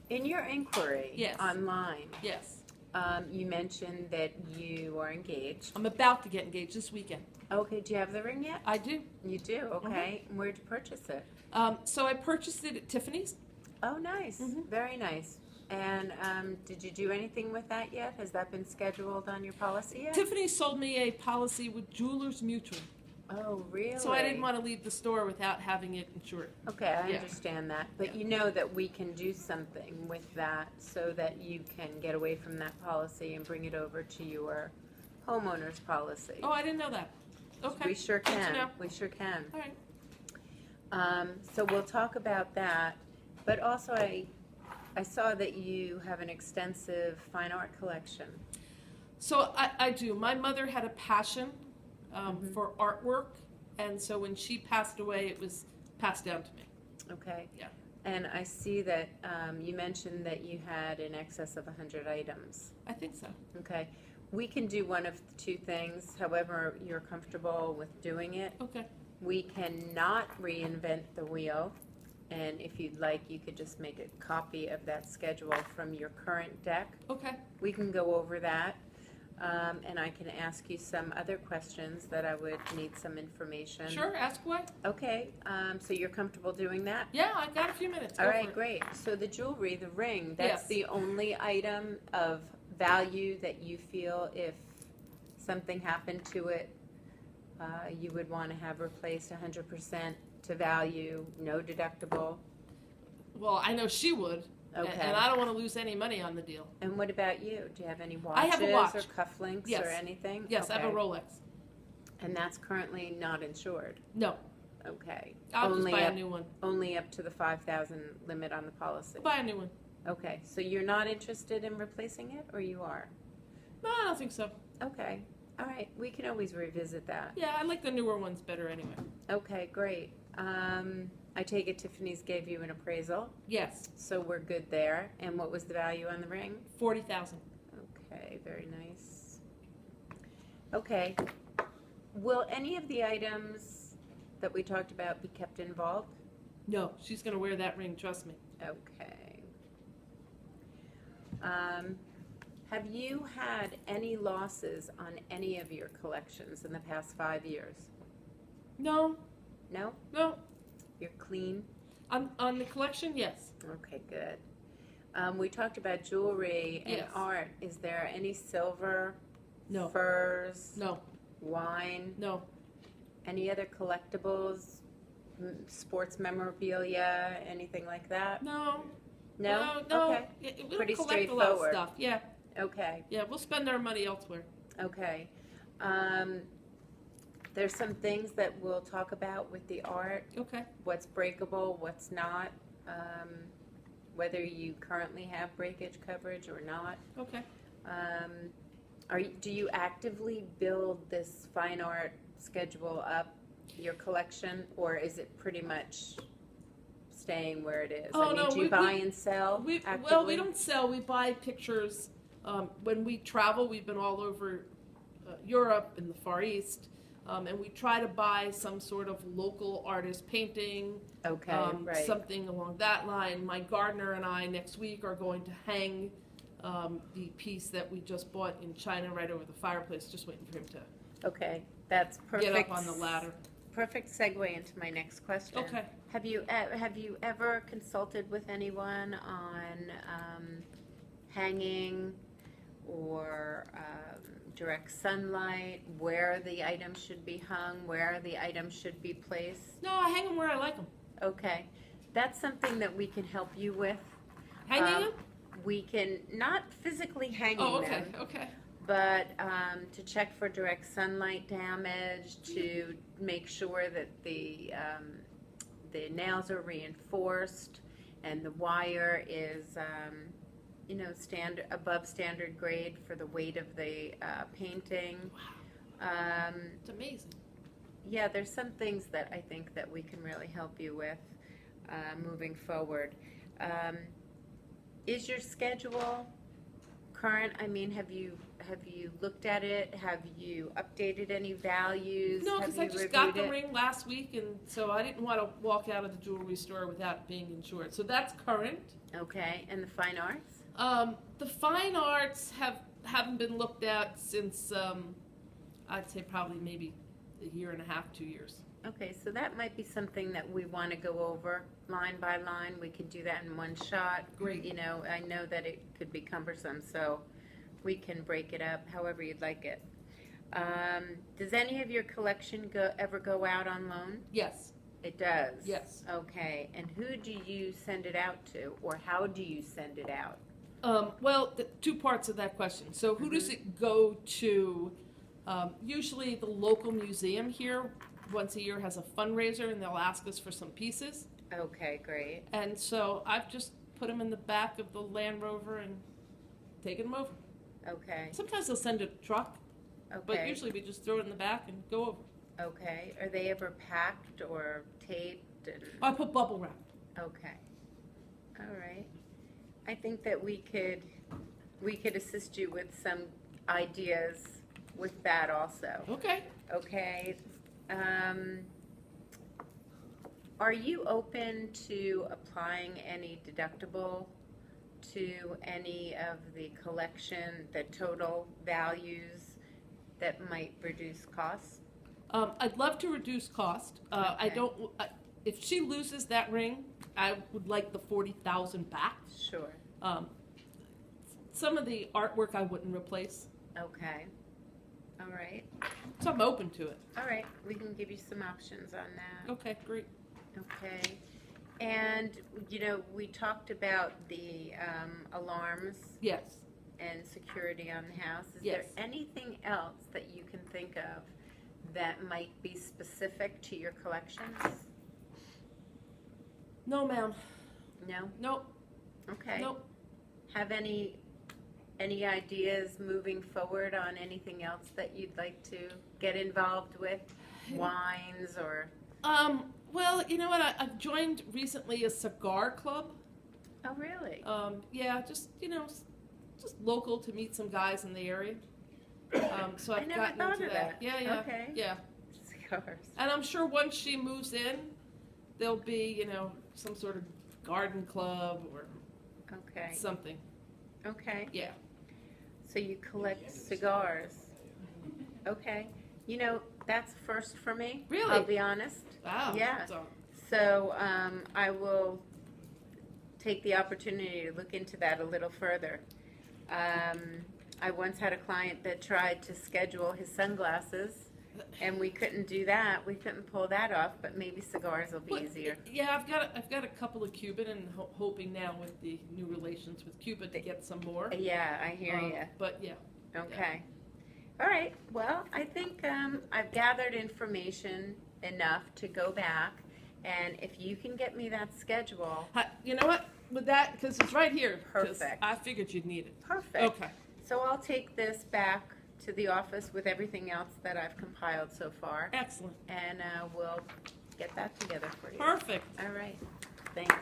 In your inquiry Yes. online, Yes. you mentioned that you are engaged. I'm about to get engaged this weekend. Okay, do you have the ring yet? I do. You do, okay. Where'd you purchase it? So I purchased it at Tiffany's. Oh, nice. Very nice. And did you do anything with that yet? Has that been scheduled on your policy yet? Tiffany sold me a policy with Jewelers Mutual. Oh, really? So I didn't want to leave the store without having it insured. Okay, I Yeah. understand that. But Yeah. you know that we can do something with that so that you can get away from that policy and bring it over to your homeowner's policy. Oh, I didn't know that. Okay. We sure Good to can. know. We sure can. All right. So we'll talk about that. But also, I saw that you have an extensive fine art collection. So I do. My mother had a passion for artwork, and so when she passed away, it was passed down to me. Okay. Yeah. And I see that you mentioned that you had in excess of 100 items. I think so. Okay. We can do one of two things, however you're comfortable with doing it. Okay. We cannot reinvent the wheel, and if you'd like, you could just make a copy of that schedule from your current deck. Okay. We can go over that, and I can ask you some other questions that I would need some information. Sure. Ask away. Okay, so you're comfortable doing that? Yeah, I got a few minutes. All Go right, for it. great. So the jewelry, the ring, that's Yes. the only item of value that you feel if something happened to it, you would want to have replaced 100% to value, no deductible. Well, I know she would. Okay. And I don't want to lose any money on the deal. And what about you? Do you have any I watches have a watch. or cufflinks Yes. or anything? Yes, I have a Okay. Rolex. And that's currently not insured. No, Okay. I'll only just buy up, a new one. only up to the 5,000 limit on the policy. I'll buy a new one. Okay. So you're not interested in replacing it, or you are? No, I don't think so. Okay. All right. We can always revisit that. Yeah, I like the newer ones better anyway. Okay. Great. I take it Tiffany's gave you an appraisal, Yes, so we're good there. And what was the value on the ring? 40,000. Okay. Very nice. Okay. Will any of the items that we talked about be kept involved? No, she's gonna wear that ring. Trust me. Okay. Have you had any losses on any of your collections in the past 5 years? No, No? no. You're clean? On the collection, yes. Okay, good. We talked about jewelry and Yes. art. Is there any silver, No. furs, No, wine, no. any other collectibles, sports memorabilia, anything like that? No. No? No. Okay. Yeah, we don't Pretty collect a lot of straightforward. stuff. Yeah, Okay. yeah. We'll spend our money elsewhere. Okay. There's some things that we'll talk about with the art, Okay. what's breakable, what's not, whether you currently have breakage coverage or not. Okay. Do you actively build this fine art schedule up, your collection, or is it pretty much staying where it is? Oh, no, do you buy and sell actively? Well, we don't sell. We buy pictures. When we travel, we've been all over Europe and the Far East, and we try to buy some sort of local artist painting, Okay, right. something along that line. My gardener and I next week are going to hang the piece that we just bought in China right over the fireplace, just waiting for him to Okay, that's perfect. get up on the ladder. Perfect segue into my next question. Okay. Have you ever consulted with anyone on hanging or direct sunlight, where the items should be hung, where the items should be placed? No, I hang them where I like them. Okay, that's something that we can help you with. Hanging them? We can not physically hanging Oh, okay, them, okay. but to check for direct sunlight damage, to make sure that the nails are reinforced and the wire is, above standard grade for the weight of the painting. Wow, it's amazing. Yeah, there's some things that I think that we can really help you with moving forward. Is your schedule current? I mean, have you looked at it? Have you updated any values? No, Have because I you just got reviewed the it? ring last week, and so I didn't want to walk out of the jewelry store without being insured. So that's current. Okay, and the fine arts? The fine arts haven't been looked at since I'd say probably maybe a year and a half, 2 years. Okay, so that might be something that we want to go over line by line. We could do that in one shot. Great. You know, I know that it could be cumbersome, so we can break it up however you'd like it. Does any of your collection ever go out on loan? Yes. It does? Yes. Okay, and who do you send it out to, or how do you send it out? Well, two parts of that question. So who does it go to? Usually the local museum here once a year has a fundraiser, and they'll ask us for some pieces. Okay, great. And so I've just put them in the back of the Land Rover and taken them over. Okay, Sometimes they'll send a truck, but okay, usually we just throw it in the back and go over. okay. Are they ever packed or taped? I put bubble wrap. Okay, all right. I think that we could assist you with some ideas with that also. Okay. Okay. Are you open to applying any deductible to any of the collection, the total values that might reduce costs? I'd love to reduce cost. I Okay. don't. If she loses that ring, I would like the 40,000 back. Sure. Some of the artwork I wouldn't replace, Okay. All right. so I'm open to it. All right. We can give you some options on that. Okay, great. Okay. And, you know, we talked about the alarms Yes. and security on the house. Is Yes. there anything else that you can think of that might be specific to your collections? No, ma'am. No? Nope. Okay. Nope. Have any ideas moving forward on anything else that you'd like to get involved with? Wines or? Well, you know what? I've joined recently a cigar club. Oh, really? Yeah, just just local to meet some guys in the area. So I've I never gotten thought into of that. that. Yeah, yeah, Okay. yeah. Cigars. And I'm sure once she moves in, there'll be some sort of garden club or Okay. something. Okay. Yeah. So you collect cigars. Okay. You know, that's first for me. Really? I'll be honest. Wow. Yeah. So, So I will take the opportunity to look into that a little further. I once had a client that tried to schedule his sunglasses, and we couldn't do that. We couldn't pull that off, but maybe cigars will be Well, easier. yeah, I've got a couple of Cuban, and hoping now with the new relations with Cuba to get some more. Yeah, I hear you. But yeah. Okay. All right. Well, I think I've gathered information enough to go back, and if you can get me that schedule, You know what? With that, because it's right here. 'cause Perfect. I figured you'd need it. perfect. Okay. So I'll take this back to the office with everything else that I've compiled so far, Excellent. and we'll get that together for you. Perfect. All right. Thanks.